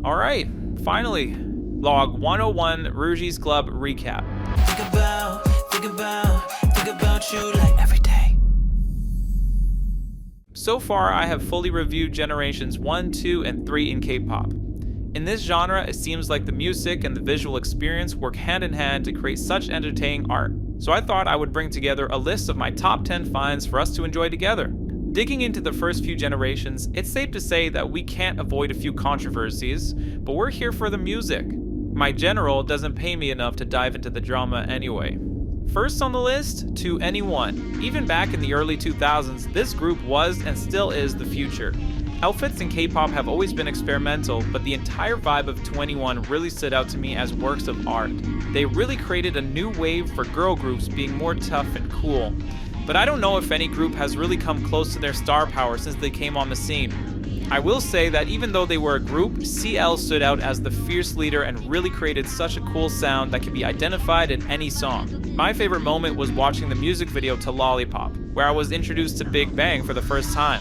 Alright, finally, Log 101 ROUGIES Club recap. Think about you like every day. So far, I have fully reviewed generations 1, 2, and 3 in K-pop. In this genre, it seems like the music and the visual experience work hand in hand to create such entertaining art. So I thought I would bring together a list of my top 10 finds for us to enjoy together. Digging into the first few generations, it's safe to say that we can't avoid a few controversies, but we're here for the music. My general doesn't pay me enough to dive into the drama anyway. First on the list, To Anyone. Even back in the early 2000s, this group was and still is the future. Outfits in K-pop have always been experimental, but the entire vibe of 2NE1 really stood out to me as works of art. They really created a new wave for girl groups being more tough and cool. But I don't know if any group has really come close to their star power since they came on the scene. I will say that even though they were a group, CL stood out as the fierce leader and really created such a cool sound that can be identified in any song. My favorite moment was watching the music video to Lollipop, where I was introduced to Big Bang for the first time.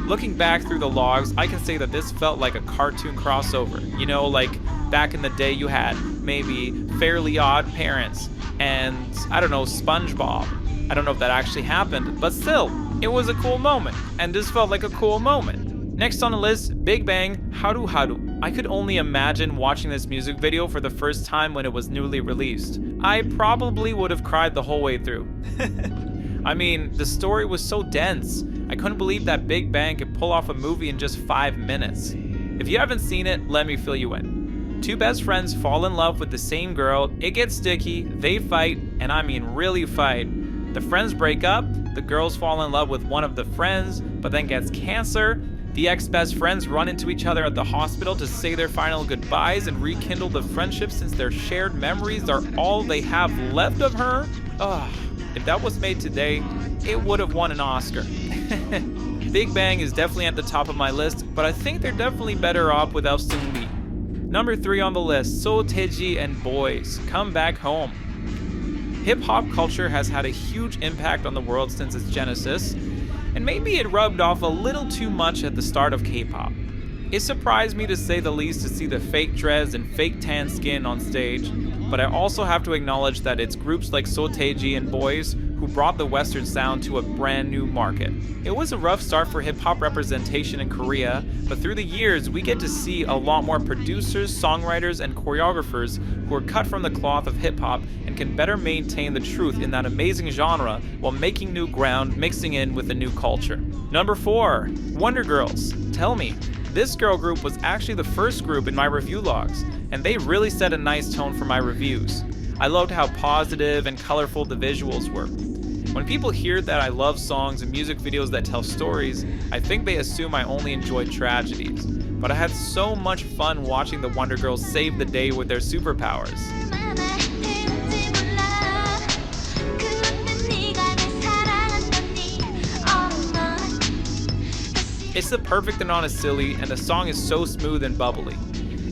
Looking back through the logs, I can say that this felt like a cartoon crossover. You know, like back in the day you had maybe Fairly Odd Parents and, I don't know, SpongeBob. I don't know if that actually happened, but still, it was a cool moment, and this felt like a cool moment. Next on the list, Big Bang, Haru Haru. I could only imagine watching this music video for the first time when it was newly released. I probably would have cried the whole way through. I mean, the story was so dense. I couldn't believe that Big Bang could pull off a movie in just 5 minutes. If you haven't seen it, let me fill you in. Two best friends fall in love with the same girl, it gets sticky, they fight, and I mean really fight. The friends break up, the girls fall in love with one of the friends, but then gets cancer. The ex-best friends run into each other at the hospital to say their final goodbyes and rekindle the friendship since their shared memories are all they have left of her. Ugh, if that was made today, it would have won an Oscar. Big Bang is definitely at the top of my list, but I think they're definitely better off without Seung Lee. Number 3 on the list, Seo Taiji&Boys, Come Back Home. Hip-hop culture has had a huge impact on the world since its genesis, and maybe it rubbed off a little too much at the start of K-pop. It surprised me to say the least to see the fake dreads and fake tan skin on stage, but I also have to acknowledge that it's groups like Seo Taiji&Boys who brought the Western sound to a brand new market. It was a rough start for hip-hop representation in Korea, but through the years we get to see a lot more producers, songwriters, and choreographers who are cut from the cloth of hip-hop and can better maintain the truth in that amazing genre while making new ground, mixing in with a new culture. Number 4, Wonder Girls, Tell Me. This girl group was actually the first group in my review logs, and they really set a nice tone for my reviews. I loved how positive and colorful the visuals were. When people hear that I love songs and music videos that tell stories, I think they assume I only enjoy tragedies. But I had so much fun watching the Wonder Girls save the day with their superpowers. It's the perfect and honest silly, and the song is so smooth and bubbly.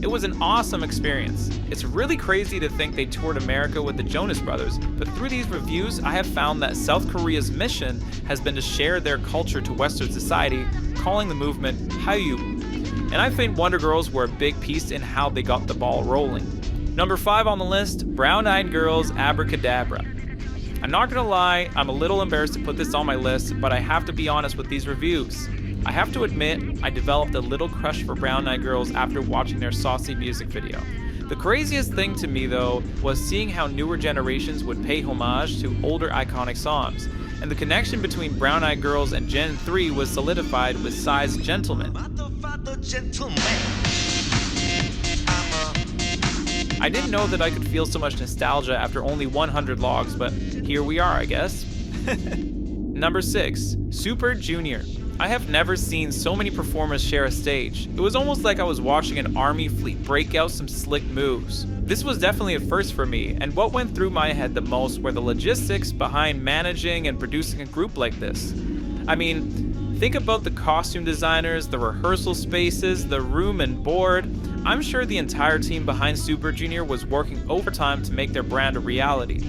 It was an awesome experience. It's really crazy to think they toured America with the Jonas Brothers, but through these reviews, I have found that South Korea's mission has been to share their culture to Western society, calling the movement Hallyu. And I think Wonder Girls were a big piece in how they got the ball rolling. Number 5 on the list, Brown Eyed Girls, Abracadabra. I'm not gonna lie, I'm a little embarrassed to put this on my list, but I have to be honest with these reviews. I have to admit, I developed a little crush for Brown Eyed Girls after watching their saucy music video. The craziest thing to me though was seeing how newer generations would pay homage to older iconic songs, and the connection between Brown Eyed Girls and Gen 3 was solidified with Psy's Gentleman. I didn't know that I could feel so much nostalgia after only 100 logs, but here we are, I guess. Number 6, Super Junior. I have never seen so many performers share a stage. It was almost like I was watching an army fleet break out some slick moves. This was definitely a first for me, and what went through my head the most were the logistics behind managing and producing a group like this. I mean, think about the costume designers, the rehearsal spaces, the room and board. I'm sure the entire team behind Super Junior was working overtime to make their brand a reality.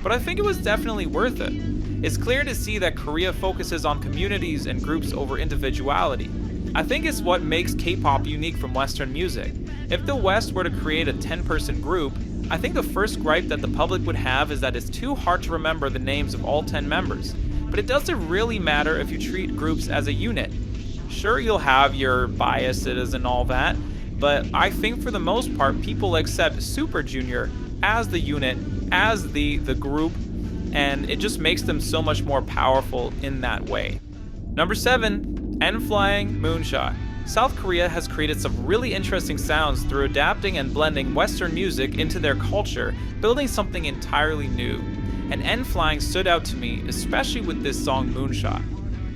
But I think it was definitely worth it. It's clear to see that Korea focuses on communities and groups over individuality. I think it's what makes K-pop unique from Western music. If the West were to create a 10-person group, I think the first gripe that the public would have is that it's too hard to remember the names of all 10 members. But it doesn't really matter if you treat groups as a unit. Sure, you'll have your biases and all that, but I think for the most part, people accept Super Junior as the unit, as the group, and it just makes them so much more powerful in that way. Number 7, N.Flying, Moonshot. South Korea has created some really interesting sounds through adapting and blending Western music into their culture, building something entirely new. And N.Flying stood out to me, especially with this song Moonshot.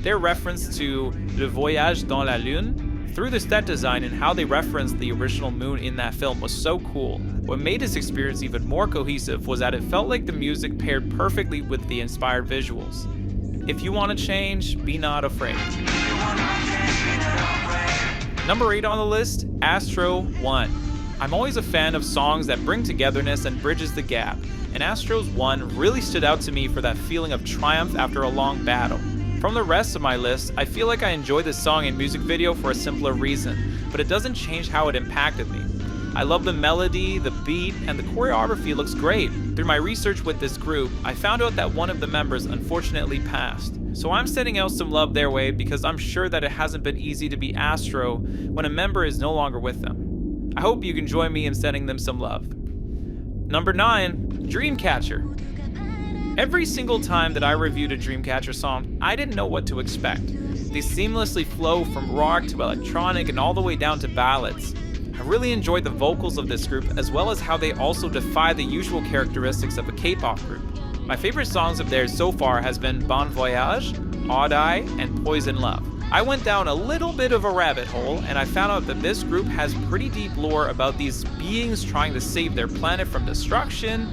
Their reference to Le Voyage dans la Lune through the set design and how they referenced the original moon in that film was so cool. What made this experience even more cohesive was that it felt like the music paired perfectly with the inspired visuals. If you want to change, be not afraid. Number 8 on the list, ASTRO 1. I'm always a fan of songs that bring togetherness and bridges the gap, and ASTRO's 1 really stood out to me for that feeling of triumph after a long battle. From the rest of my list, I feel like I enjoyed this song and music video for a simpler reason, but it doesn't change how it impacted me. I love the melody, the beat, and the choreography looks great. Through my research with this group, I found out that one of the members unfortunately passed. So I'm sending out some love their way because I'm sure that it hasn't been easy to be ASTRO when a member is no longer with them. I hope you can join me in sending them some love. Number 9, Dreamcatcher. Every single time that I reviewed a Dreamcatcher song, I didn't know what to expect. They seamlessly flow from rock to electronic and all the way down to ballads. I really enjoyed the vocals of this group as well as how they also defy the usual characteristics of a K-pop group. My favorite songs of theirs so far has been Bon Voyage, Odd Eye, and Poison Love. I went down a little bit of a rabbit hole and I found out that this group has pretty deep lore about these beings trying to save their planet from destruction,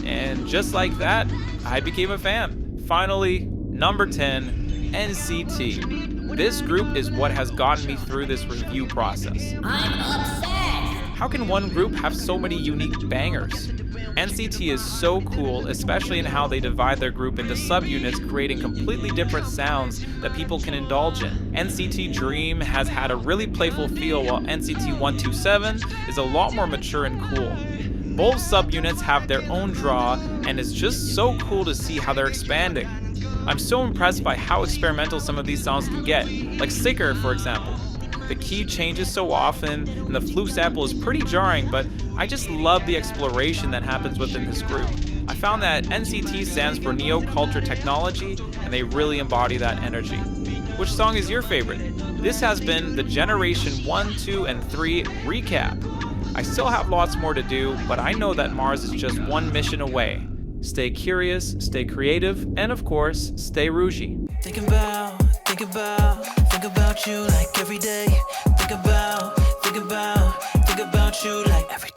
and just like that, I became a fan. Finally, number 10, NCT. This group is what has gotten me through this review process. I'm obsessed! How can one group have so many unique bangers? NCT is so cool, especially in how they divide their group into subunits, creating completely different sounds that people can indulge in. NCT Dream has had a really playful feel, while NCT 127 is a lot more mature and cool. Both subunits have their own draw, and it's just so cool to see how they're expanding. I'm so impressed by how experimental some of these songs can get, like Sicker, for example. The key changes so often, and the flute sample is pretty jarring, but I just love the exploration that happens within this group. I found that NCT stands for Neo Culture Technology, and they really embody that energy. Which song is your favorite? This has been the Generation 1, 2, and 3 recap. I still have lots more to do, but I know that Mars is just one mission away. Stay curious, stay creative, and of course, stay ROUGIE. Think about you like every day. Think about you like every day.